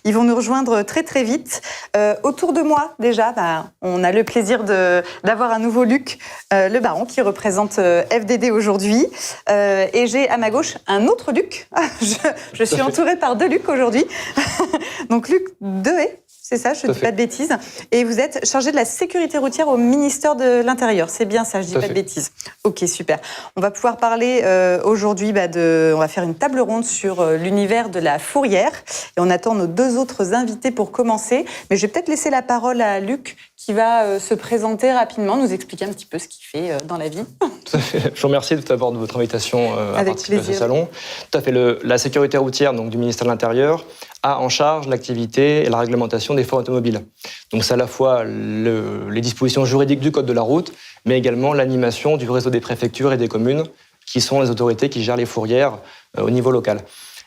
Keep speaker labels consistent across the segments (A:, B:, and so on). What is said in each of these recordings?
A: Ils vont nous rejoindre très très vite. Autour de moi, déjà, on a le plaisir d'avoir un nouveau Luc Le Baron qui représente FDD aujourd'hui. Et j'ai à ma gauche un autre Luc. Je suis entourée par deux Lucs aujourd'hui. Donc Luc Dehaye, c'est ça, je ne dis pas de bêtises. Et vous êtes chargé de la sécurité routière au ministère de l'Intérieur. C'est bien ça, je ne dis pas de bêtises. Ok, super. On va pouvoir parler aujourd'hui, on va faire une table ronde sur l'univers de la fourrière. Et on attend nos deux autres invités pour commencer. Mais je vais peut-être laisser la parole à Luc qui va se présenter rapidement, nous expliquer un petit peu ce qu'il fait dans la vie.
B: Tout à fait. Je vous remercie tout d'abord de votre invitation à participer à ce salon. Tout à fait. La sécurité routière donc, du ministère de l'Intérieur a en charge l'activité et la réglementation des foires automobiles. Donc c'est à la fois les dispositions juridiques du Code de la route, mais également l'animation du réseau des préfectures et des communes, qui sont les autorités qui gèrent les fourrières au niveau local.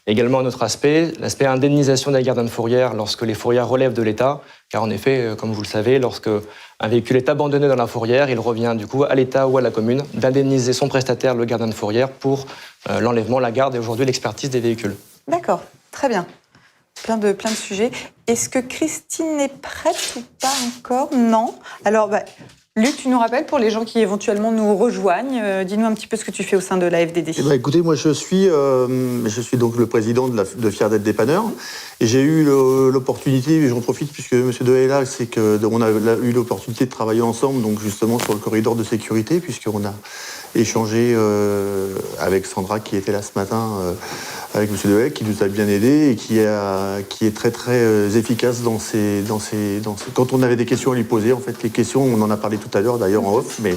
B: Également un autre aspect, l'aspect indemnisation des gardiens de fourrière lorsque les fourrières relèvent de l'État, car en effet, comme vous le savez, lorsque un véhicule est abandonné dans la fourrière, il revient du coup à l'État ou à la commune de son prestataire, le gardien de fourrière, pour l'enlèvement, la garde et aujourd'hui l'expertise des véhicules.
A: D'accord, très bien. Plein de sujets. Est-ce que Christine est prête ou pas encore? Non. Alors, Luc, tu nous rappelles pour les gens qui éventuellement nous rejoignent, dis-nous un petit peu ce que tu fais au sein de la FDD.
C: Écoutez, moi je suis donc le président de Fiers d'être dépanneur. Et j'ai eu l'opportunité, et j'en profite puisque M. Dehaye est là, c'est qu'on a eu l'opportunité de travailler ensemble, donc justement sur le corridor de sécurité, puisqu'on a échangé avec Sandra qui était là ce matin, avec M. Dehaye, qui nous a bien aidés et qui est très très efficace quand on avait des questions à lui poser. En fait, les questions, on en a parlé tout à l'heure d'ailleurs en off, mais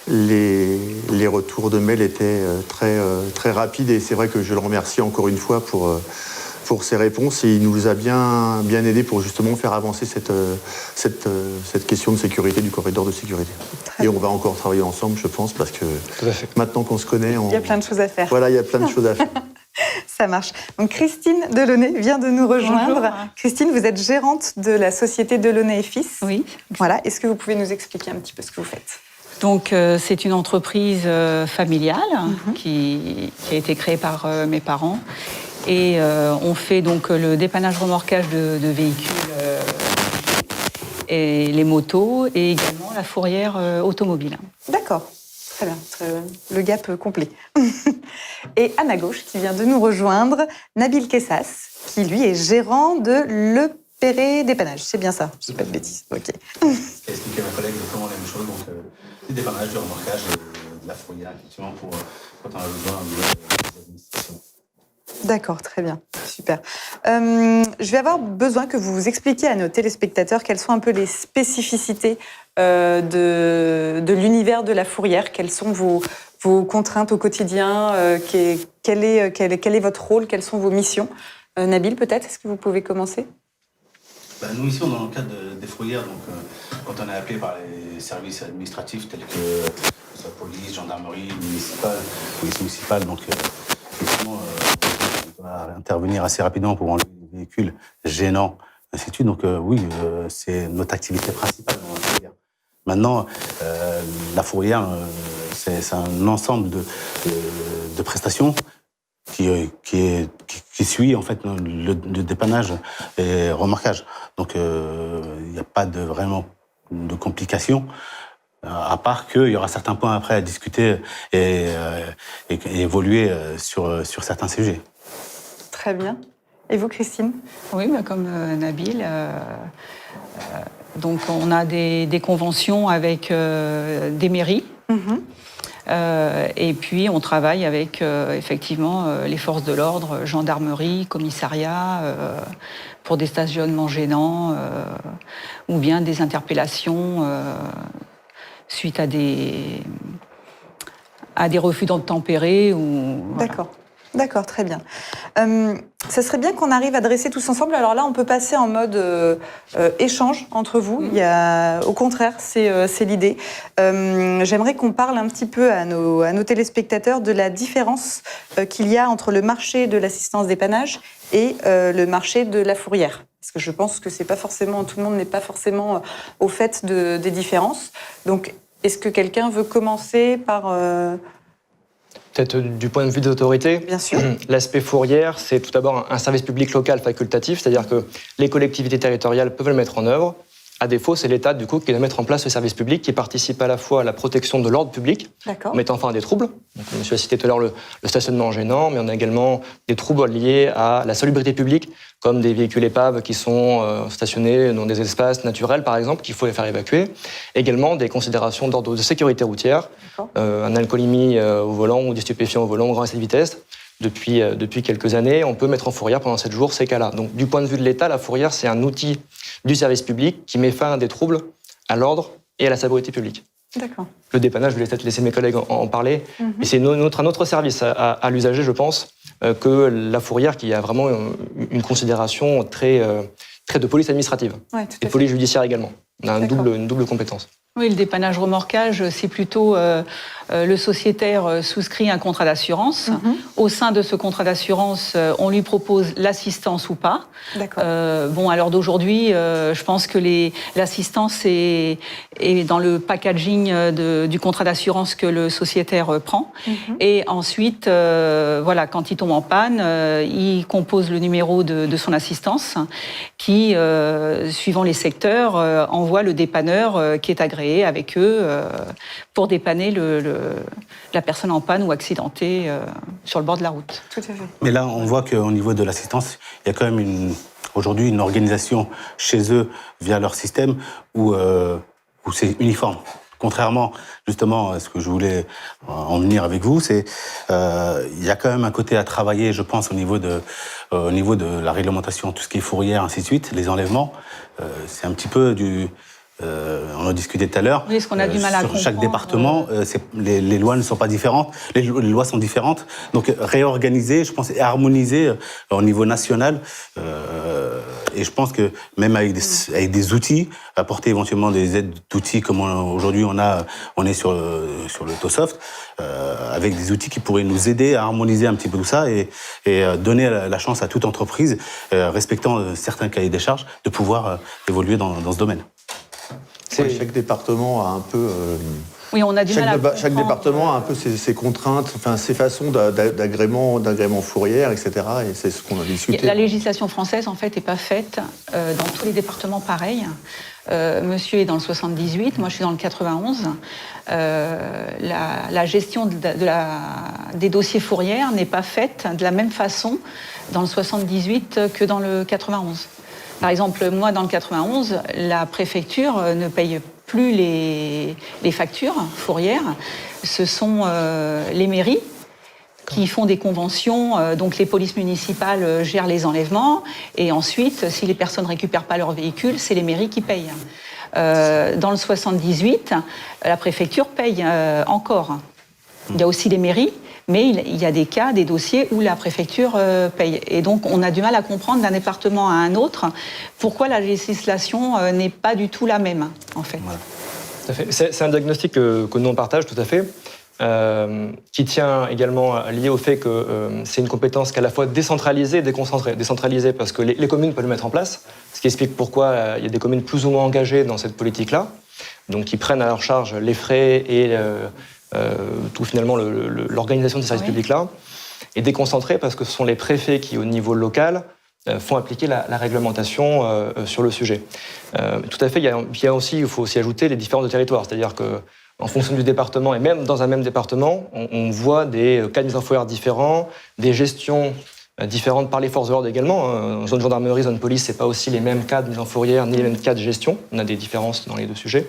C: les retours de mail étaient très rapides et c'est vrai que je le remercie encore une fois pour ses réponses et il nous a bien aidés pour justement faire avancer cette question de sécurité, du corridor de sécurité. Et on va encore travailler ensemble, je pense, parce que maintenant qu'on se connaît...
A: Il y a plein de choses à faire.
C: Voilà, il y a plein de choses à faire.
A: Ça marche. Donc Christine Delaunay vient de nous rejoindre. Bonjour. Christine, vous êtes gérante de la société Delaunay et Fils.
D: Oui.
A: Voilà. Est-ce que vous pouvez nous expliquer un petit peu ce que vous faites ?
D: Donc c'est une entreprise familiale qui a été créée par mes parents. Et on fait donc le dépannage remorquage de véhicules et les motos et également la fourrière automobile.
A: D'accord. Très bien, le gap complet. Et à ma gauche, qui vient de nous rejoindre, Nabil Kessas, qui lui est gérant de Le Perret Dépannage. C'est bien ça, je ne dis pas de bêtises. Ok.
E: Ce qu'a expliqué ma collègue exactement la même chose, donc du dépannage, du remorquage et de la fourrière, effectivement, pour quand on a besoin des administrations.
A: D'accord, très bien, super. Je vais avoir besoin que vous expliquiez à nos téléspectateurs quelles sont un peu les spécificités de l'univers de la fourrière, quelles sont vos contraintes au quotidien, quel est votre rôle, quelles sont vos missions. Nabil, peut-être, est-ce que vous pouvez commencer ?
E: Nous, ici, on est dans le cadre des fourrières, donc quand on est appelé par les services administratifs tels que soit police, gendarmerie, police municipale, donc effectivement, on doit intervenir assez rapidement pour enlever les véhicules gênants, ainsi de suite. Donc oui, c'est notre activité principale dans la fourrière. Maintenant, la fourrière, c'est un ensemble de prestations qui suit en fait le dépannage et remorquage. Donc il n'y a pas vraiment de complications, à part qu'il y aura certains points après à discuter et évoluer sur certains sujets.
A: Très bien. Et vous, Christine ?
D: Oui, comme Nabil. Donc on a des conventions avec des mairies. Et puis on travaille avec effectivement les forces de l'ordre, gendarmerie, commissariat, pour des stationnements gênants ou bien des interpellations suite à des refus d'obtempérer.
A: D'accord. D'accord, très bien. Ça serait bien qu'on arrive à dresser tous ensemble. Alors là, on peut passer en mode échange entre vous. Au contraire, c'est l'idée. J'aimerais qu'on parle un petit peu à nos téléspectateurs de la différence qu'il y a entre le marché de l'assistance dépannage et le marché de la fourrière. Parce que je pense que c'est pas forcément, tout le monde n'est pas forcément au fait des différences. Donc, est-ce que quelqu'un veut commencer par...
B: Peut-être du point de vue des autorités.
A: Bien sûr.
B: L'aspect fourrière, c'est tout d'abord un service public local facultatif, c'est-à-dire que les collectivités territoriales peuvent le mettre en œuvre. À défaut, c'est l'État du coup qui doit mettre en place ce service public qui participe à la fois à la protection de l'ordre public, en mettant fin à des troubles. Donc, monsieur a cité tout à l'heure le stationnement gênant, mais on a également des troubles liés à la salubrité publique, comme des véhicules épaves qui sont stationnés dans des espaces naturels, par exemple, qu'il faut les faire évacuer. Également des considérations d'ordre de sécurité routière, un alcoolémie au volant ou des stupéfiants au volant, grand excès de vitesse. Depuis quelques années, on peut mettre en fourrière pendant 7 jours ces cas-là. Donc, du point de vue de l'État, la fourrière, c'est un outil du service public qui met fin à des troubles à l'ordre et à la salubrité publique.
A: D'accord.
B: Le dépannage, je vais peut-être laisser mes collègues en parler. Et c'est un autre service à l'usager, je pense, que la fourrière qui a vraiment une considération très de police administrative et de police judiciaire également. On a une double compétence.
D: Oui, le dépannage remorquage, c'est plutôt le sociétaire souscrit un contrat d'assurance. Au sein de ce contrat d'assurance, on lui propose l'assistance ou pas. Bon, à l'heure d'aujourd'hui, je pense que l'assistance est dans le packaging du contrat d'assurance que le sociétaire prend. Et ensuite, voilà, quand il tombe en panne, il compose le numéro de son assistance qui, suivant les secteurs, envoie le dépanneur qui est agréé avec eux pour dépanner la personne en panne ou accidentée sur le bord de la route.
A: Tout à fait.
E: Mais là, on voit qu'au niveau de l'assistance, il y a quand même aujourd'hui une organisation chez eux via leur système où c'est uniforme. Contrairement justement à ce que je voulais en venir avec vous, c'est il y a quand même un côté à travailler, je pense, au niveau de la réglementation, tout ce qui est fourrière, ainsi de suite, les enlèvements. C'est un petit peu on en discutait tout à l'heure.
D: Oui, ce qu'on a du mal à comprendre.
E: Sur chaque département, les lois ne sont pas différentes. Les lois sont différentes. Donc réorganiser, je pense, et harmoniser au niveau national. Et je pense que même avec des outils, apporter éventuellement des aides d'outils comme aujourd'hui on est sur le TOSOFT, avec des outils qui pourraient nous aider à harmoniser un petit peu tout ça et donner la chance à toute entreprise, respectant certains cahiers des charges, de pouvoir évoluer dans ce domaine.
C: Chaque département a un peu...
D: Oui, on a du mal à comprendre.
C: Chaque département a un peu ses contraintes, enfin ses façons d'agrément fourrière, etc. Et c'est ce qu'on a discuté.
D: La législation française, en fait, n'est pas faite dans tous les départements pareil. Monsieur est dans le 78, moi je suis dans le 91. La gestion des dossiers fourrières n'est pas faite de la même façon dans le 78 que dans le 91. Par exemple, moi, dans le 91, la préfecture ne paye plus les factures fourrières. Ce sont les mairies qui font des conventions. Donc, les polices municipales gèrent les enlèvements. Et ensuite, si les personnes ne récupèrent pas leur véhicule, c'est les mairies qui payent. Dans le 78, la préfecture paye encore. Il y a aussi les mairies. Mais il y a des cas, des dossiers où la préfecture paye. Et donc, on a du mal à comprendre d'un département à un autre pourquoi la législation n'est pas du tout la même, en fait.
B: Voilà. Tout à fait. C'est un diagnostic que nous, on partage, tout à fait, qui tient également lié au fait que c'est une compétence qui est à la fois décentralisée et déconcentrée. Décentralisée parce que les communes peuvent le mettre en place, ce qui explique pourquoi il y a des communes plus ou moins engagées dans cette politique-là, donc qui prennent à leur charge les frais et... tout finalement l'organisation de ces services publics-là, est déconcentrée parce que ce sont les préfets qui, au niveau local, font appliquer la réglementation sur le sujet. Tout à fait, il faut aussi ajouter les différences de territoire, c'est-à-dire qu'en fonction du département, et même dans un même département, on voit des cas de mise en fourrière différents, des gestions différentes par les forces de l'ordre également. Zone gendarmerie, zone police, c'est pas aussi les mêmes cas de mise en fourrière ni les mêmes cas de gestion. On a des différences dans les deux sujets.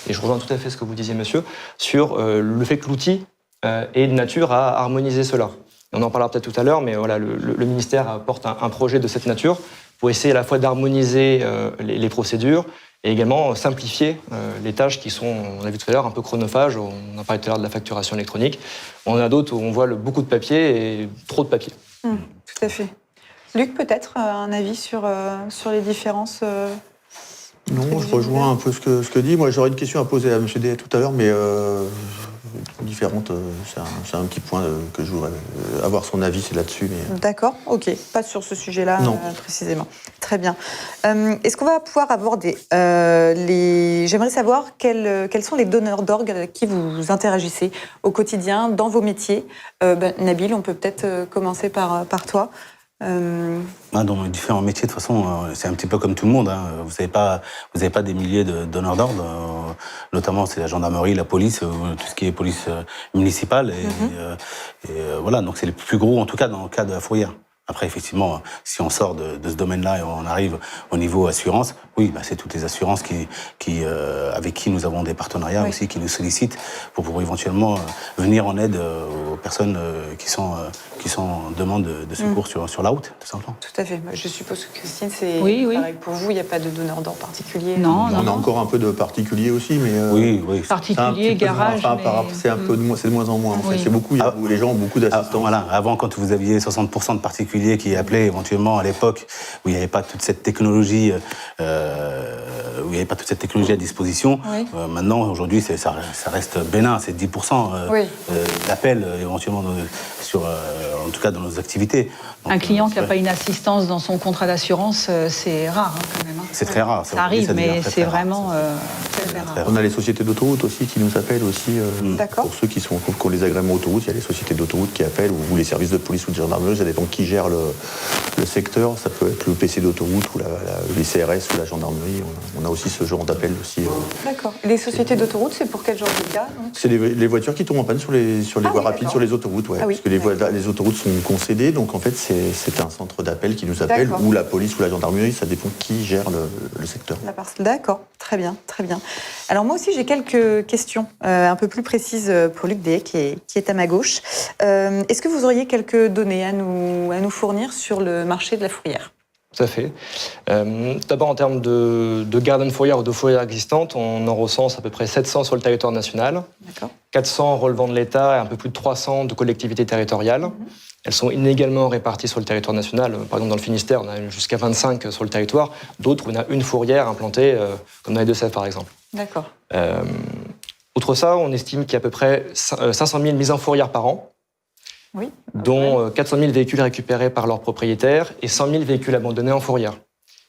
B: Et je rejoins tout à fait ce que vous disiez, monsieur, sur le fait que l'outil est de nature à harmoniser cela. Et on en parlera peut-être tout à l'heure, mais voilà, le ministère apporte un projet de cette nature pour essayer à la fois d'harmoniser les procédures et également simplifier les tâches qui sont, on l'a vu tout à l'heure, un peu chronophages. On a parlé tout à l'heure de la facturation électronique. On en a d'autres où on voit beaucoup de papier et trop de papier.
A: Tout à fait. Luc, peut-être un avis sur les différences
C: Non, je rejoins un peu ce que dit. Moi, j'aurais une question à poser à M. Day tout à l'heure, mais différentes. C'est un petit point que je voudrais avoir son avis, c'est là-dessus. Mais...
A: D'accord, ok. Pas sur ce sujet-là précisément. Très bien. Est-ce qu'on va pouvoir aborder J'aimerais savoir quels sont les donneurs d'orgue avec qui vous interagissez au quotidien, dans vos métiers. Nabil, on peut peut-être commencer par toi.
E: Dans les différents métiers, de toute façon, c'est un petit peu comme tout le monde. Hein. Vous n'avez pas des milliers de donneurs d'ordre. Notamment, c'est la gendarmerie, la police, tout ce qui est police municipale. Et voilà, donc c'est les plus gros, en tout cas, dans le cas de la fourrière. Après, effectivement, si on sort de ce domaine-là et on arrive au niveau assurance, oui, c'est toutes les assurances avec qui nous avons des partenariats aussi, qui nous sollicitent pour éventuellement venir en aide aux personnes qui sont en demande de secours sur la route, tout simplement.
A: Tout à fait. Je suppose que Christine, c'est pareil pour vous, il n'y a pas de donneur d'ordre particulier.
D: Non.
C: On a encore un peu de particuliers aussi, mais...
E: Oui.
D: Particulier, garage,
C: c'est un peu c'est de moins en moins. En fait. C'est beaucoup, les gens ont beaucoup d'assistants.
E: Voilà. Avant, quand vous aviez 60% de particuliers qui appelaient éventuellement à l'époque où il n'y avait pas toute cette technologie, à disposition. Maintenant, aujourd'hui, ça reste bénin, c'est 10% d'appels éventuellement en tout cas dans nos activités. Donc,
D: un client qui n'a pas une assistance dans son contrat d'assurance, c'est rare quand même.
E: C'est très rare.
D: Ça arrive, mais c'est vraiment très rare.
C: On a les sociétés d'autoroute aussi qui nous appellent aussi. Pour ceux qui ont les agréments autoroute, il y a les sociétés d'autoroute qui appellent, ou les services de police ou de gendarmerie, ça dépend qui gère le secteur. Ça peut être le PC d'autoroute ou les CRS ou la gendarmerie. On a aussi ce genre d'appel aussi.
A: D'accord. Les sociétés d'autoroute, c'est pour quel genre de cas?
C: C'est les voitures qui tombent en panne sur les voies rapides, sur les autoroutes. Parce que les autoroutes sont concédées, donc en fait c'est un centre d'appel qui nous appelle, ou la police ou la gendarmerie, ça dépend qui gère le secteur.
A: D'accord, très bien. Alors moi aussi j'ai quelques questions un peu plus précises pour Luc Dehaye qui est à ma gauche. Est-ce que vous auriez quelques données à nous fournir sur le marché de la fourrière?
B: Tout à fait. D'abord, en termes de gardiens de fourrière ou de fourrières existantes, on en recense à peu près 700 sur le territoire national.
A: D'accord.
B: 400 relevant de l'État et un peu plus de 300 de collectivités territoriales. Elles sont inégalement réparties sur le territoire national. Par exemple, dans le Finistère, on a jusqu'à 25 sur le territoire. D'autres, on a une fourrière implantée, comme dans les Deux-Sèvres, par exemple.
A: D'accord.
B: Outre ça, on estime qu'il y a à peu près 500 000 mises en fourrière par an.
A: Oui.
B: Dont 400 000 véhicules récupérés par leurs propriétaires et 100 000 véhicules abandonnés en fourrière.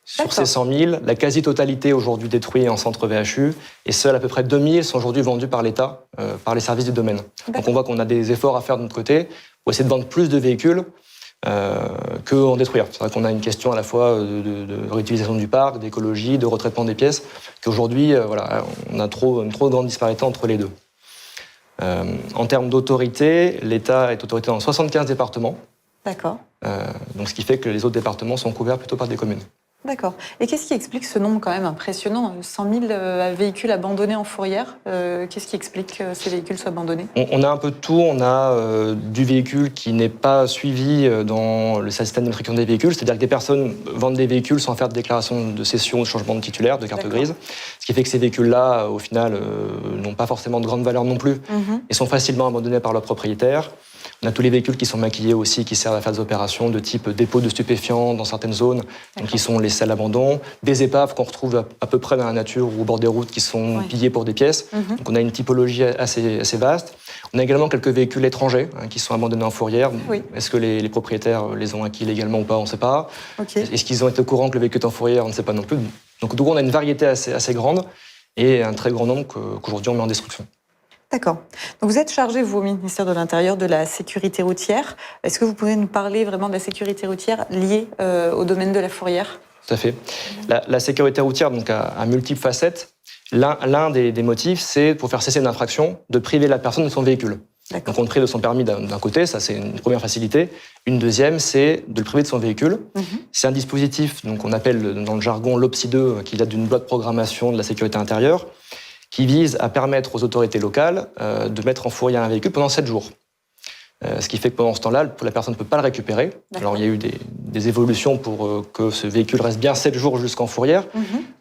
B: Sur ces 100 000, la quasi-totalité aujourd'hui détruite en centre VHU, et seuls à peu près 2 000 sont aujourd'hui vendus par l'État, par les services du domaine. Donc on voit qu'on a des efforts à faire de notre côté pour essayer de vendre plus de véhicules qu'en détruire. C'est vrai qu'on a une question à la fois de réutilisation du parc, d'écologie, de retraitement des pièces, qu'aujourd'hui, on a une trop grande disparité entre les deux. En termes d'autorité, l'État est autorité dans 75 départements.
A: D'accord.
B: Donc ce qui fait que les autres départements sont couverts plutôt par des communes.
A: D'accord. Et qu'est-ce qui explique ce nombre quand même impressionnant, 100 000 véhicules abandonnés en fourrière? Qu'est-ce qui explique que ces véhicules soient abandonnés?
B: On a un peu de tout. On a du véhicule qui n'est pas suivi dans le système d'immatriculation des véhicules, c'est-à-dire que des personnes vendent des véhicules sans faire de déclaration de cession ou de changement de titulaire, de carte grise. Ce qui fait que ces véhicules-là, au final, n'ont pas forcément de grande valeur non plus et sont facilement abandonnés par leurs propriétaires. On a tous les véhicules qui sont maquillés aussi, qui servent à faire des opérations de type dépôt de stupéfiants dans certaines zones, donc qui sont laissés à l'abandon. Des épaves qu'on retrouve à peu près dans la nature ou au bord des routes qui sont pillées pour des pièces. Donc on a une typologie assez vaste. On a également quelques véhicules étrangers qui sont abandonnés en fourrière. Est-ce que les propriétaires les ont acquis légalement ou pas? On ne sait pas. Est-ce qu'ils ont été au courant que le véhicule est en fourrière? On ne sait pas non plus. Donc du coup, on a une variété assez grande et un très grand nombre qu'aujourd'hui on met en destruction.
A: D'accord. Donc vous êtes chargé, vous, au ministère de l'Intérieur, de la sécurité routière. Est-ce que vous pouvez nous parler vraiment de la sécurité routière liée au domaine de la fourrière?
B: Tout à fait. La sécurité routière donc, a multiples facettes. L'un des motifs, c'est pour faire cesser une infraction, de priver la personne de son véhicule. Donc on le prive de son permis d'un côté, ça c'est une première facilité. Une deuxième, c'est de le priver de son véhicule. C'est un dispositif, donc on appelle dans le jargon l'OPSI 2, qui date d'une loi de programmation de la sécurité intérieure, qui vise à permettre aux autorités locales de mettre en fourrière un véhicule pendant 7 jours. Ce qui fait que pendant ce temps-là, la personne ne peut pas le récupérer. Alors il y a eu des évolutions pour que ce véhicule reste bien 7 jours jusqu'en fourrière.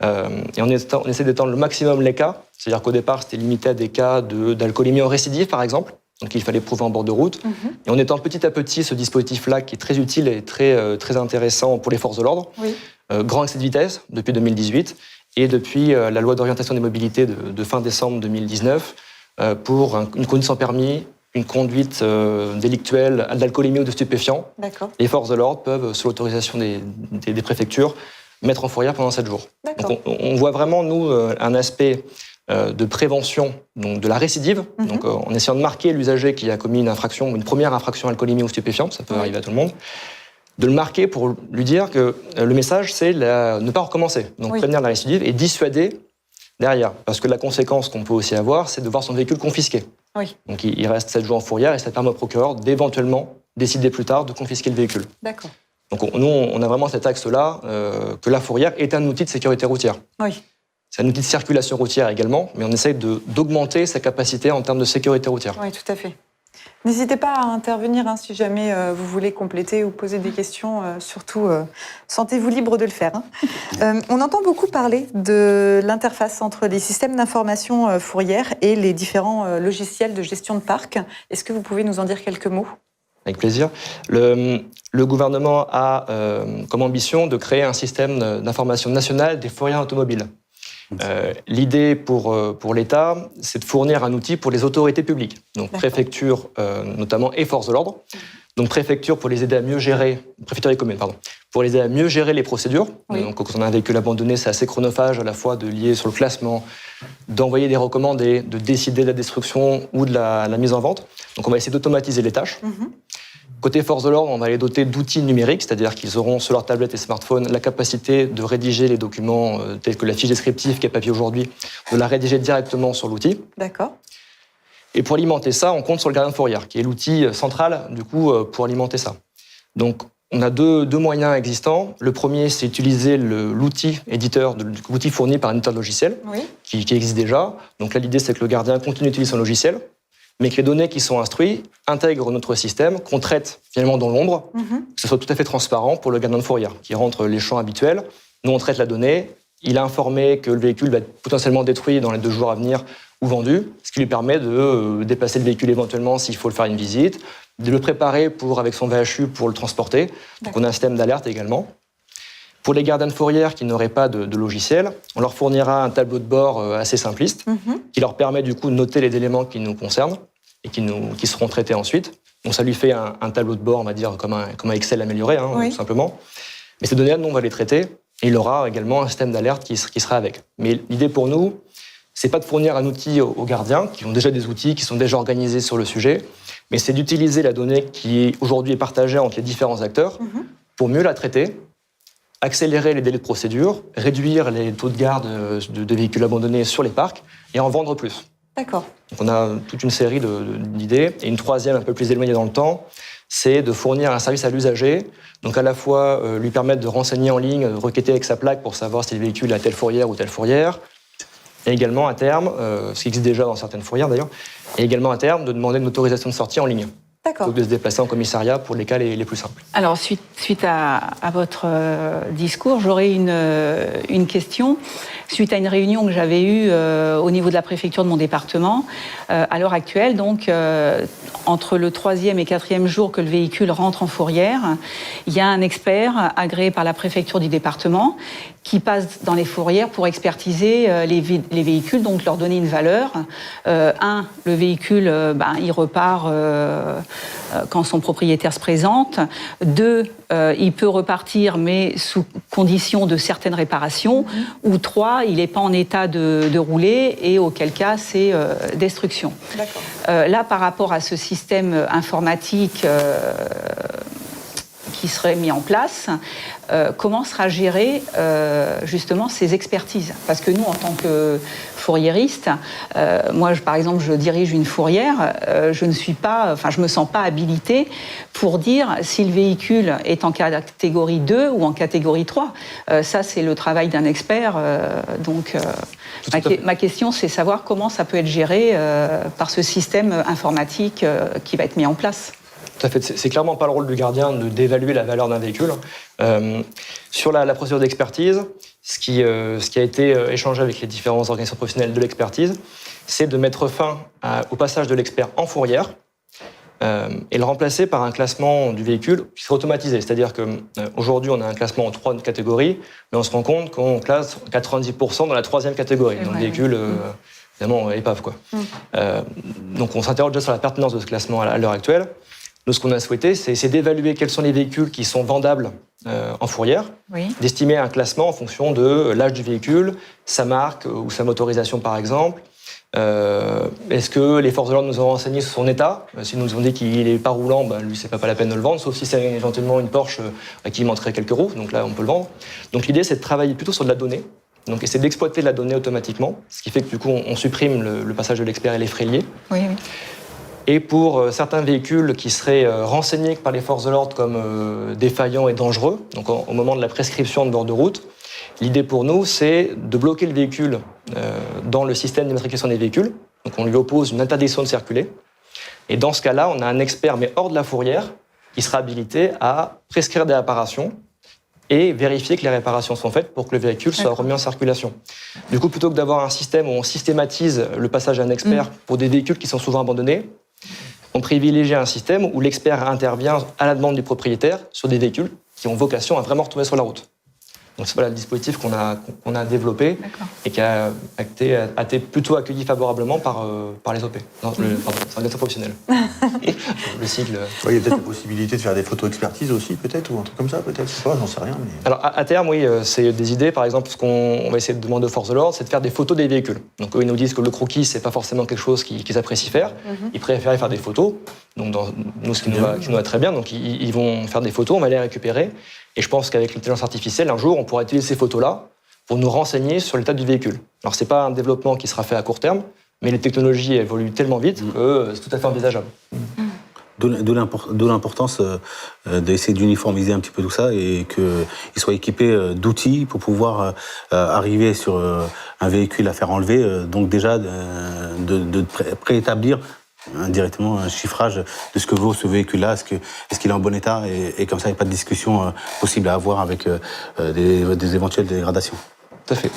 B: Et on essaie d'étendre le maximum les cas. C'est-à-dire qu'au départ, c'était limité à des cas d'alcoolémie en récidive, par exemple. Donc il fallait prouver en bord de route. Et on étend petit à petit ce dispositif-là qui est très utile et très intéressant pour les forces de l'ordre. Grand excès de vitesse depuis 2018. Et depuis la loi d'orientation des mobilités de fin décembre 2019, pour une conduite sans permis, une conduite délictuelle, d'alcoolémie ou de stupéfiants. Les forces de l'ordre peuvent, sous l'autorisation des préfectures, mettre en fourrière pendant 7 jours. Donc on voit vraiment, nous, un aspect de prévention donc de la récidive, donc en essayant de marquer l'usager qui a commis une infraction, une première infraction alcoolémie ou stupéfiante, ça peut arriver à tout le monde, de le marquer pour lui dire que le message, c'est ne pas recommencer. Donc prévenir la récidive et dissuader derrière. Parce que la conséquence qu'on peut aussi avoir, c'est de voir son véhicule confisqué. Donc il reste 7 jours en fourrière et ça permet au procureur d'éventuellement décider plus tard de confisquer le véhicule. Donc nous, on a vraiment cet axe-là, que la fourrière est un outil de sécurité routière. C'est un outil de circulation routière également, mais on essaye d'augmenter sa capacité en termes de sécurité routière.
A: Oui, tout à fait. N'hésitez pas à intervenir si jamais vous voulez compléter ou poser des questions. Surtout, sentez-vous libre de le faire. On entend beaucoup parler de l'interface entre les systèmes d'information fourrière et les différents logiciels de gestion de parc. Est-ce que vous pouvez nous en dire quelques mots ?
B: Avec plaisir. Le gouvernement a comme ambition de créer un système d'information national des fourrières automobiles. L'idée pour l'État, c'est de fournir un outil pour les autorités publiques, donc préfecture notamment et forces de l'ordre. Donc préfecture pour les aider à mieux gérer, préfecture et communes, pardon, pour les aider à mieux gérer les procédures. Donc quand on a un véhicule abandonné, c'est assez chronophage à la fois de lier sur le classement, d'envoyer des recommandés, de décider de la destruction ou de la mise en vente. Donc on va essayer d'automatiser les tâches. Côté force de l'ordre, on va les doter d'outils numériques, c'est-à-dire qu'ils auront sur leur tablette et smartphone la capacité de rédiger les documents tels que la fiche descriptive qui est papier aujourd'hui, de la rédiger directement sur l'outil. Et pour alimenter ça, on compte sur le gardien de fourrière, qui est l'outil central du coup pour alimenter ça. Donc on a deux moyens existants. Le premier, c'est utiliser l'outil éditeur, l'outil fourni par un éditeur de logiciel, qui existe déjà. Donc là, l'idée, c'est que le gardien continue d'utiliser son logiciel, mais que les données qui sont instruites intègrent notre système, qu'on traite finalement dans l'ombre, que ce soit tout à fait transparent pour le gardien de fourrière, qui rentre les champs habituels. Nous, on traite la donnée. Il est informé que le véhicule va être potentiellement détruit dans les 2 jours à venir ou vendu, ce qui lui permet de déplacer le véhicule éventuellement s'il faut le faire une visite, de le préparer avec son VHU pour le transporter. Donc on a un système d'alerte également. Pour les gardiens de fourrière qui n'auraient pas de logiciel, on leur fournira un tableau de bord assez simpliste qui leur permet du coup de noter les éléments qui nous concernent et qui seront traités ensuite. Donc ça lui fait un tableau de bord, on va dire, comme un Excel amélioré, tout simplement. Mais ces données-là, nous, on va les traiter et il aura également un système d'alerte qui sera avec. Mais l'idée pour nous, c'est pas de fournir un outil aux gardiens qui ont déjà des outils, qui sont déjà organisés sur le sujet, mais c'est d'utiliser la donnée qui aujourd'hui est partagée entre les différents acteurs pour mieux la traiter, accélérer les délais de procédure, réduire les taux de garde de véhicules abandonnés sur les parcs et en vendre plus. Donc on a toute une série d'idées. Et une troisième, un peu plus éloignée dans le temps, c'est de fournir un service à l'usager, donc à la fois lui permettre de renseigner en ligne, de requêter avec sa plaque pour savoir si le véhicule a telle fourrière ou telle fourrière, et également à terme, ce qui existe déjà dans certaines fourrières d'ailleurs, et également à terme de demander une autorisation de sortie en ligne. Plutôt que de se déplacer en commissariat pour les cas les plus simples.
D: Alors, suite à votre discours, j'aurais une question. Suite à une réunion que j'avais eue au niveau de la préfecture de mon département, à l'heure actuelle, donc, entre le 3e et 4e jour que le véhicule rentre en fourrière, il y a un expert agréé par la préfecture du département qui passe dans les fourrières pour expertiser les véhicules, donc leur donner une valeur. Le véhicule, il repart quand son propriétaire se présente. 2, il peut repartir, mais sous condition de certaines réparations. Ou 3, il n'est pas en état de rouler, et auquel cas, c'est destruction. Là, par rapport à ce système informatique qui serait mis en place, comment sera gérée justement ces expertises? Parce que nous, en tant que fourriériste, moi, par exemple, je dirige une fourrière, je me sens pas habilitée pour dire si le véhicule est en catégorie 2 ou en catégorie 3. Ça, c'est le travail d'un expert. Ma question, c'est savoir comment ça peut être géré par ce système informatique qui va être mis en place.
B: Tout à fait. C'est clairement pas le rôle du gardien d'évaluer la valeur d'un véhicule. Sur la procédure d'expertise, ce qui a été échangé avec les différentes organisations professionnelles de l'expertise, c'est de mettre fin au passage de l'expert en fourrière et le remplacer par un classement du véhicule qui sera automatisé. C'est-à-dire qu'aujourd'hui, on a un classement en 3 catégories, mais on se rend compte qu'on classe 90% dans la 3e catégorie, dans le véhicule évidemment épave, quoi. Donc on s'interroge déjà sur la pertinence de ce classement à l'heure actuelle. Nous, ce qu'on a souhaité, c'est essayer d'évaluer quels sont les véhicules qui sont vendables en fourrière, d'estimer un classement en fonction de l'âge du véhicule, sa marque ou sa motorisation par exemple. Est-ce que les forces de l'ordre nous ont renseigné sur son état? S'ils nous ont dit qu'il n'est pas roulant, lui, c'est pas la peine de le vendre, sauf si c'est éventuellement une Porsche qui manquerait quelques roues, donc là, on peut le vendre. Donc l'idée, c'est de travailler plutôt sur de la donnée, donc essayer d'exploiter la donnée automatiquement, ce qui fait que du coup, on supprime le passage de l'expert et les frais. Et pour certains véhicules qui seraient renseignés par les forces de l'ordre comme défaillants et dangereux, donc au moment de la prescription de bord de route, l'idée pour nous, c'est de bloquer le véhicule dans le système d'immatriculation des véhicules. Donc on lui oppose une interdiction de circuler. Et dans ce cas-là, on a un expert, mais hors de la fourrière, qui sera habilité à prescrire des réparations et vérifier que les réparations sont faites pour que le véhicule soit remis en circulation. Du coup, plutôt que d'avoir un système où on systématise le passage à un expert pour des véhicules qui sont souvent abandonnés, on privilégie un système où l'expert intervient à la demande du propriétaire sur des véhicules qui ont vocation à vraiment retourner sur la route. Donc c'est le dispositif qu'on a développé et qui a été plutôt accueilli favorablement par les OP, les organisations professionnelles. Le sigle.
C: Il y a peut-être la possibilité de faire des photos-expertises aussi, peut-être, ou un truc comme ça, peut-être. Je sais pas, j'en sais rien. Mais...
B: Alors à terme, oui, c'est des idées. Par exemple, ce qu'on va essayer de demander aux forces de l'ordre, c'est de faire des photos des véhicules. Donc eux, ils nous disent que le croquis, c'est pas forcément quelque chose qu'ils apprécient faire. Ils préfèrent faire des photos. Donc nous, ce qui nous va très bien. Donc ils vont faire des photos, on va les récupérer. Et je pense qu'avec l'intelligence artificielle, un jour, on pourra utiliser ces photos-là pour nous renseigner sur l'état du véhicule. Alors, ce n'est pas un développement qui sera fait à court terme, mais les technologies évoluent tellement vite que c'est tout à fait envisageable.
F: D'où l'importance d'essayer d'uniformiser un petit peu tout ça et qu'ils soient équipés d'outils pour pouvoir arriver sur un véhicule à faire enlever. Donc déjà, de préétablir indirectement un chiffrage de ce que vaut ce véhicule-là, est-ce qu'il est en bon état, et comme ça, il n'y a pas de discussion possible à avoir avec des éventuelles dégradations.
B: Tout à fait.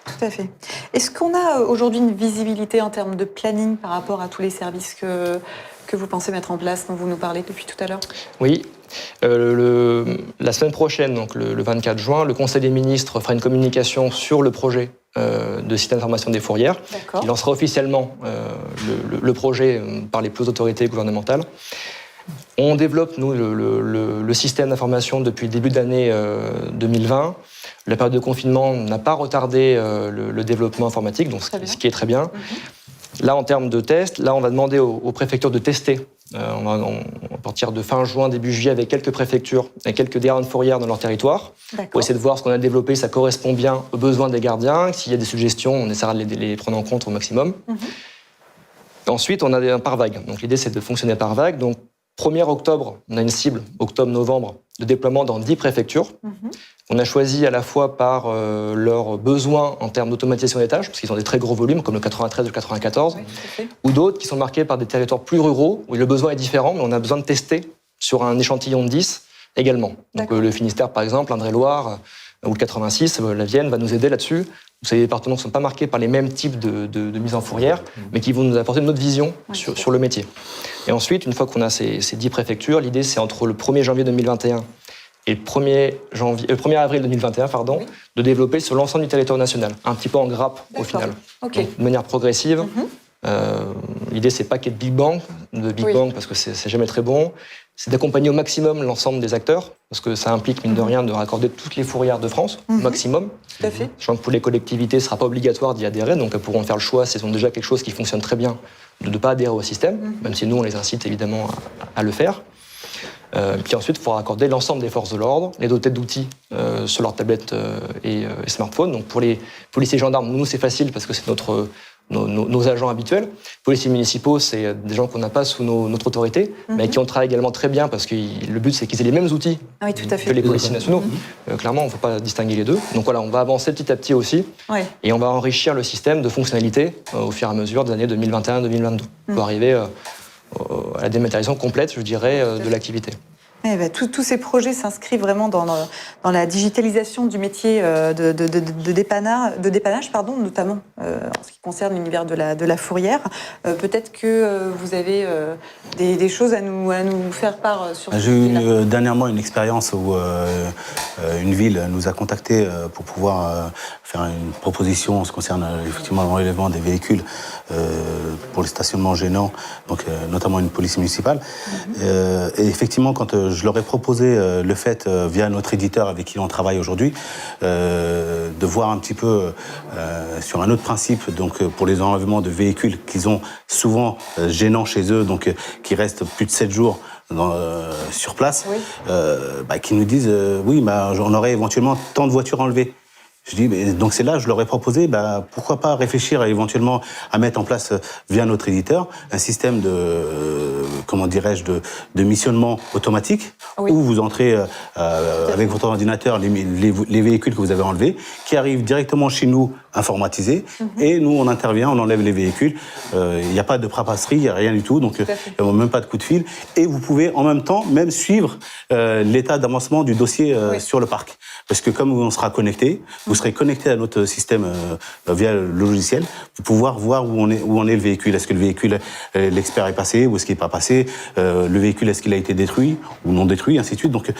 A: Tout à fait. Est-ce qu'on a aujourd'hui une visibilité en termes de planning par rapport à tous les services que vous pensez mettre en place, dont vous nous parlez depuis tout à l'heure?
B: Oui. La semaine prochaine, donc le 24 juin, le Conseil des ministres fera une communication sur le projet de système d'information des fourrières. Il lancera officiellement le projet par les plus hautes autorités gouvernementales. On développe, nous, le système d'information depuis le début de l'année 2020. La période de confinement n'a pas retardé le développement informatique, donc ce qui est très bien. Là, en termes de tests, on va demander aux préfectures de tester. On va partir de fin juin, début juillet, avec quelques préfectures et quelques gardiens de fourrière dans leur territoire, pour essayer de voir ce qu'on a développé, ça correspond bien aux besoins des gardiens. S'il y a des suggestions, on essaiera de les prendre en compte au maximum. Ensuite, on a un par vague. Donc l'idée, c'est de fonctionner par vague. Donc 1er octobre, on a une cible, octobre-novembre, de déploiement dans 10 préfectures. On a choisi à la fois par leurs besoins en termes d'automatisation des tâches, parce qu'ils ont des très gros volumes, comme le 93 ou le 94, ou d'autres qui sont marqués par des territoires plus ruraux, où le besoin est différent, mais on a besoin de tester sur un échantillon de 10 également. Donc le Finistère, par exemple, l'Indre-et-Loire, ou le 86, la Vienne, va nous aider là-dessus. Ces départements ne sont pas marqués par les mêmes types de mise en fourrière, mais qui vont nous apporter une autre vision sur le métier. Et ensuite, une fois qu'on a ces 10 préfectures, l'idée, c'est entre le 1er janvier 2021 et le 1er avril 2021, de développer sur l'ensemble du territoire national, un petit peu en grappe au final. Donc, de manière progressive. L'idée, c'est pas qu'il y ait de Big Bang, parce que c'est jamais très bon. C'est d'accompagner au maximum l'ensemble des acteurs, parce que ça implique, mine de rien, de raccorder toutes les fourrières de France, au maximum.
A: Tout à fait.
B: Je pense que pour les collectivités, ce ne sera pas obligatoire d'y adhérer, donc elles pourront faire le choix, si elles ont déjà quelque chose qui fonctionne très bien, de ne pas adhérer au système, même si nous, on les incite évidemment à le faire. Puis ensuite, il faudra accorder l'ensemble des forces de l'ordre, les doter d'outils sur leurs tablettes et smartphones. Donc pour les policiers et gendarmes, nous, c'est facile parce que c'est nos agents habituels. Policiers municipaux, c'est des gens qu'on n'a pas sous notre autorité, mais qui on travaille également très bien parce que le but, c'est qu'ils aient les mêmes outils que les policiers nationaux. Clairement, on ne peut pas distinguer les deux. Donc voilà, on va avancer petit à petit aussi et on va enrichir le système de fonctionnalités au fur et à mesure des années 2021-2022 pour arriver à la dématérialisation complète, je dirais, de l'activité.
A: Eh ben, tous ces projets s'inscrivent vraiment dans la digitalisation du métier de dépannage, notamment en ce qui concerne l'univers de la fourrière. Peut-être que vous avez des choses à nous faire part sur ce sujet-là.
F: J'ai eu dernièrement une expérience où une ville nous a contactés pour pouvoir faire une proposition en ce qui concerne effectivement le relèvement des véhicules pour le stationnement gênant, donc notamment une police municipale. Et effectivement, quand je leur ai proposé le fait, via notre éditeur avec qui on travaille aujourd'hui, de voir un petit peu sur un autre principe, donc pour les enlèvements de véhicules qu'ils ont souvent gênants chez eux, donc qui restent plus de 7 jours sur place, qui nous disent oui, on aurait éventuellement tant de voitures enlevées. Je dis, donc c'est là, je leur ai proposé, pourquoi pas réfléchir éventuellement à mettre en place, via notre éditeur, un système de missionnement automatique, où vous entrez avec votre ordinateur les véhicules que vous avez enlevés, qui arrivent directement chez nous informatisés, et nous on intervient, on enlève les véhicules. Il n'y a pas de papasserie, il n'y a rien du tout, donc il n'y a même pas de coup de fil, et vous pouvez en même temps même suivre l'état d'avancement du dossier sur le parc. Parce que comme on sera connecté, vous serez connecté à notre système via le logiciel pour pouvoir voir où en est le véhicule. Est-ce que le véhicule, l'expert est passé, ou est-ce qu'il n'est pas passé, le véhicule, est-ce qu'il a été détruit ou non détruit, ainsi de suite. Donc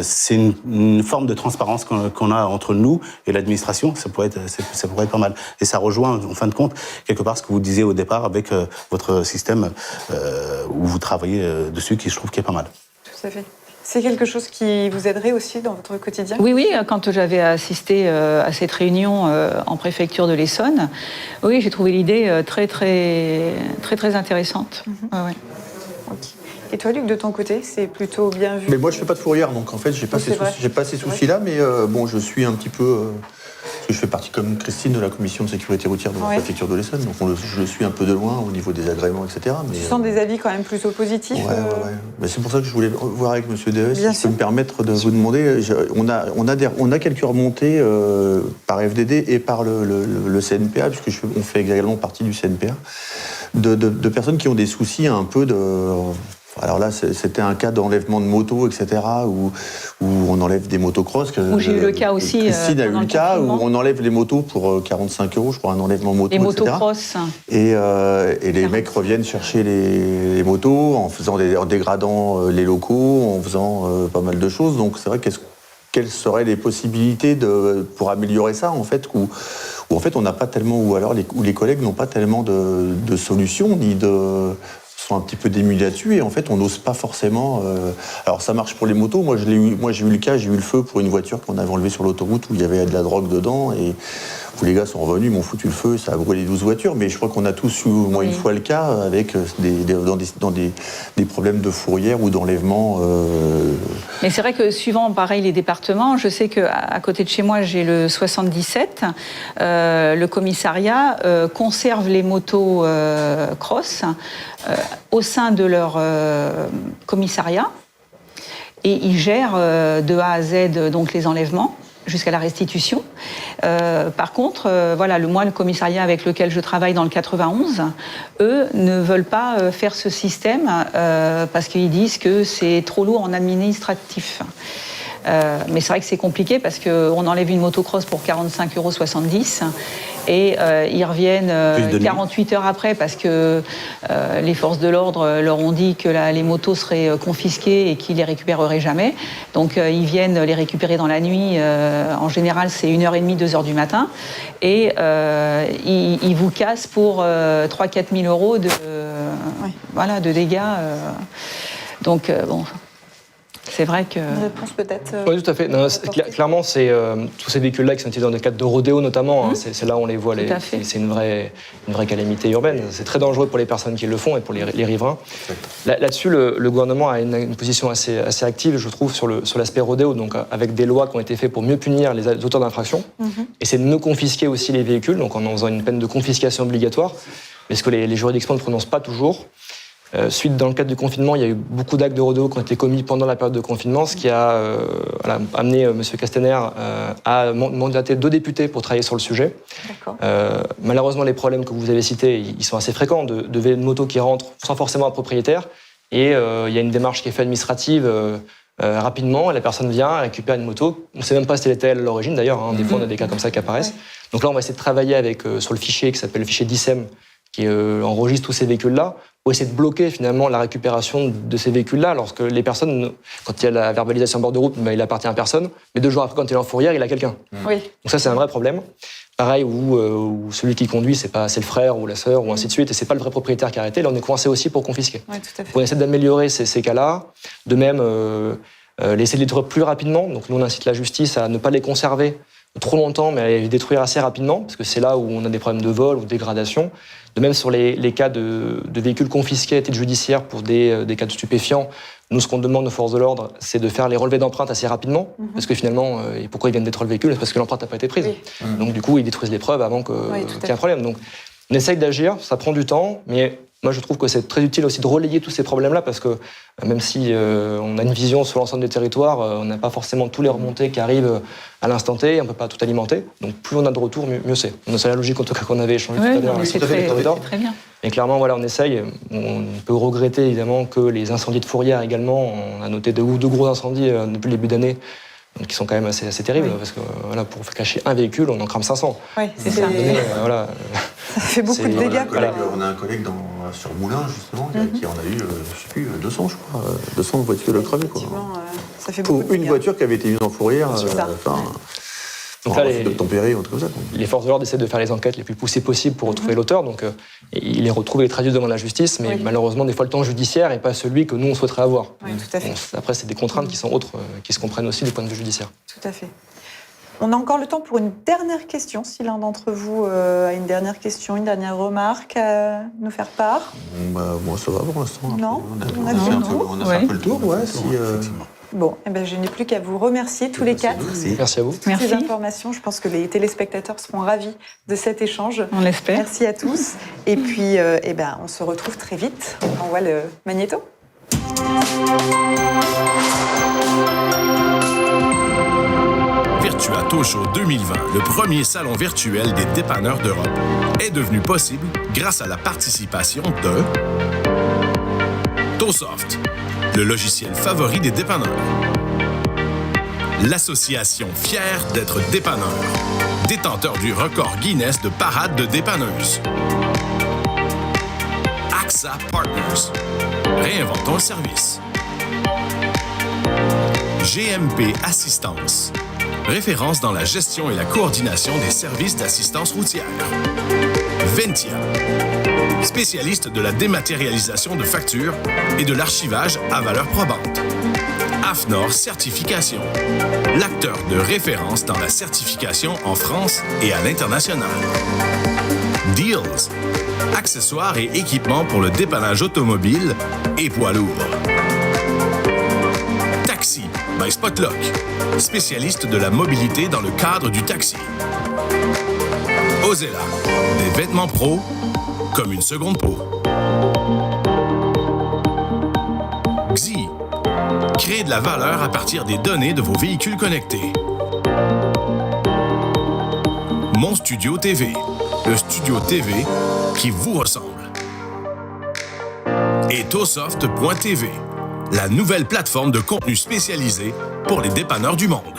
F: c'est une forme de transparence qu'on a entre nous et l'administration. Ça pourrait être pas mal. Et ça rejoint, en fin de compte, quelque part ce que vous disiez au départ avec votre système où vous travaillez dessus, qui je trouve qui est pas mal.
A: Tout à fait. C'est quelque chose qui vous aiderait aussi dans votre quotidien ?
D: Oui, quand j'avais assisté à cette réunion en préfecture de l'Essonne, oui, j'ai trouvé l'idée très intéressante.
A: Okay. Et toi, Luc, de ton côté, c'est plutôt bien vu ?
C: Mais moi, je fais pas de fourrière, donc en fait, j'ai pas ces soucis-là, mais je suis un petit peu... parce que je fais partie, comme Christine, de la commission de sécurité routière de la préfecture de l'Essonne, donc je le suis un peu de loin au niveau des agréments, etc. Mais,
A: tu sens des avis quand même plutôt positifs ?
C: Ouais. Mais c'est pour ça que je voulais voir avec M. Dehaes, si je peux me permettre de vous demander. On a quelques remontées par FDD et par le CNPA, puisque on fait également partie du CNPA, de personnes qui ont des soucis un peu de... Alors là, c'était un cas d'enlèvement de motos, etc., où on enlève des motocross.
D: Où j'ai eu le cas aussi.
C: Christine a eu le cas où on enlève les motos pour 45 €, je crois, un enlèvement moto,
D: les motocross.
C: Et les mecs reviennent chercher les motos en dégradant les locaux, en faisant pas mal de choses. Donc c'est vrai, quelles seraient les possibilités pour améliorer ça, en fait, où en fait on n'a pas tellement, où les collègues n'ont pas tellement de solutions, ni sont un petit peu démunis là-dessus, et en fait on n'ose pas forcément. Alors ça marche pour les motos. Moi j'ai eu le feu pour une voiture qu'on avait enlevée sur l'autoroute où il y avait de la drogue dedans, et où les gars sont revenus, m'ont foutu le feu, ça a brûlé 12 voitures. Mais je crois qu'on a tous eu au moins une fois le cas avec dans des problèmes de fourrière ou d'enlèvement.
D: Mais c'est vrai que suivant, pareil, les départements, je sais qu'à côté de chez moi, j'ai le 77. Le commissariat conserve les motos cross au sein de leur commissariat, et ils gèrent de A à Z donc les enlèvements jusqu'à la restitution. Par contre, le commissariat avec lequel je travaille dans le 91, eux ne veulent pas faire ce système parce qu'ils disent que c'est trop lourd en administratif. Mais c'est vrai que c'est compliqué parce qu'on enlève une motocross pour 45,70 € et ils reviennent 48 heures après parce que les forces de l'ordre leur ont dit que les motos seraient confisquées et qu'ils les récupéreraient jamais. Donc ils viennent les récupérer dans la nuit. En général, c'est 1h30, 2h du matin. Et ils vous cassent pour 3-4 000 € de dégâts. Donc, c'est vrai que...
A: Une réponse peut-être
B: Oui, tout à fait. Non, clairement, c'est tous ces véhicules-là qui sont utilisés dans le cadre de rodéo notamment, c'est là où on les voit. C'est une vraie calamité urbaine. C'est très dangereux pour les personnes qui le font et pour les riverains. Là-dessus, le gouvernement a une position assez active, je trouve, sur l'aspect rodéo, donc avec des lois qui ont été faites pour mieux punir les auteurs d'infractions. Et c'est de ne confisquer aussi les véhicules, donc en faisant une peine de confiscation obligatoire, mais ce que les juridictions ne prononcent pas toujours. Suite, dans le cadre du confinement, il y a eu beaucoup d'actes de rodéo qui ont été commis pendant la période de confinement, ce qui a amené M. Castaner à mandater 2 députés pour travailler sur le sujet. Malheureusement, les problèmes que vous avez cités, ils sont assez fréquents, de vélos de moto qui rentrent sans forcément un propriétaire, et il y a une démarche qui est faite administrative rapidement, et la personne vient, récupère une moto. On ne sait même pas si elle était elle à l'origine d'ailleurs, hein. Des fois on a des cas comme ça qui apparaissent. Ouais. Donc là on va essayer de travailler avec, sur le fichier qui s'appelle le fichier DICEM, qui enregistre tous ces véhicules-là, pour essayer de bloquer finalement la récupération de ces véhicules-là, lorsque les personnes, quand il y a la verbalisation en bord de route, il appartient à personne, mais 2 jours après, quand il est en fourrière, il a quelqu'un.
A: Oui.
B: Donc ça, c'est un vrai problème. Pareil, où celui qui conduit, c'est le frère ou la sœur, ou ainsi de suite, et c'est pas le vrai propriétaire qui a arrêté. Là, on est coincé aussi pour confisquer.
A: Oui, tout à fait.
B: On essaie d'améliorer ces cas-là. De même, laisser les détruire plus rapidement. Donc nous, on incite la justice à ne pas les conserver trop longtemps, mais à les détruire assez rapidement, parce que c'est là où on a des problèmes de vol ou de dégradation. De même, sur les cas de véhicules confisqués à titre judiciaire pour des cas de stupéfiants, nous, ce qu'on demande aux forces de l'ordre, c'est de faire les relevés d'empreintes assez rapidement, parce que finalement, pourquoi ils viennent détruire le véhicule? C'est parce que l'empreinte n'a pas été prise. Oui. Donc du coup, ils détruisent les preuves avant qu'il y ait un problème. Donc on essaye d'agir, ça prend du temps, mais moi je trouve que c'est très utile aussi de relayer tous ces problèmes-là, parce que même si on a une vision sur l'ensemble des territoires, on n'a pas forcément tous les remontées qui arrivent à l'instant T, on ne peut pas tout alimenter. Donc plus on a de retours, mieux c'est. C'est la logique en tout cas qu'on avait échangé tout à l'heure.
D: C'est très bien.
B: Et clairement, voilà, on essaye. On peut regretter évidemment que les incendies de fourrière également, on a noté 2 gros incendies depuis le début d'année, qui sont quand même assez terribles, parce que voilà, pour cacher un véhicule, on en crame 500.
A: Oui, c'est ça.
B: Voilà.
A: Ça fait beaucoup de dégâts.
C: On a un collègue sur Moulins, justement, qui en a eu, je sais plus, 200, je crois. 200 voitures de cramées, quoi.
A: Ça fait beaucoup de dégâts.
C: Une voiture qui avait été mise en fourrière.
B: Donc là,
C: de tempérer, un truc comme ça.
B: Les forces de l'ordre essaient de faire les enquêtes les plus poussées possibles pour retrouver l'auteur. Donc, ils les retrouvent et les traduisent devant la justice, mais malheureusement, des fois, le temps judiciaire n'est pas celui que nous, on souhaiterait avoir.
A: Oui, tout à fait.
B: Donc, après, c'est des contraintes qui sont autres, qui se comprennent aussi du point de vue judiciaire.
A: Tout à fait. On a encore le temps pour une dernière question, si l'un d'entre vous a une dernière question, une dernière remarque à nous faire part.
C: Moi, ça va pour l'instant.
A: Non,
C: on a fait un peu le tour, effectivement.
A: Bon, je n'ai plus qu'à vous remercier tous les 4.
B: Merci à vous.
A: Merci. Ces informations, je pense que les téléspectateurs seront ravis de cet échange.
D: On l'espère.
A: Merci à tous. Et puis, on se retrouve très vite. On envoie le magnéto.
G: Virtua Auto Show 2020, le premier salon virtuel des dépanneurs d'Europe, est devenu possible grâce à la participation de TOSoft, le logiciel favori des dépanneurs. L'association fière d'être dépanneur, détenteur du record Guinness de parade de dépanneuses. AXA Partners, réinventons le service. GMP Assistance, référence dans la gestion et la coordination des services d'assistance routière. Ventia, spécialiste de la dématérialisation de factures et de l'archivage à valeur probante. AFNOR Certification, l'acteur de référence dans la certification en France et à l'international. Deals, accessoires et équipements pour le dépannage automobile et poids lourds. Taxi by Spotlock, spécialiste de la mobilité dans le cadre du taxi. Ozella, des vêtements pro comme une seconde peau. Xi, créer de la valeur à partir des données de vos véhicules connectés. Mon Studio TV, le studio TV qui vous ressemble. Et TOSoft.tv, la nouvelle plateforme de contenu spécialisé pour les dépanneurs du monde.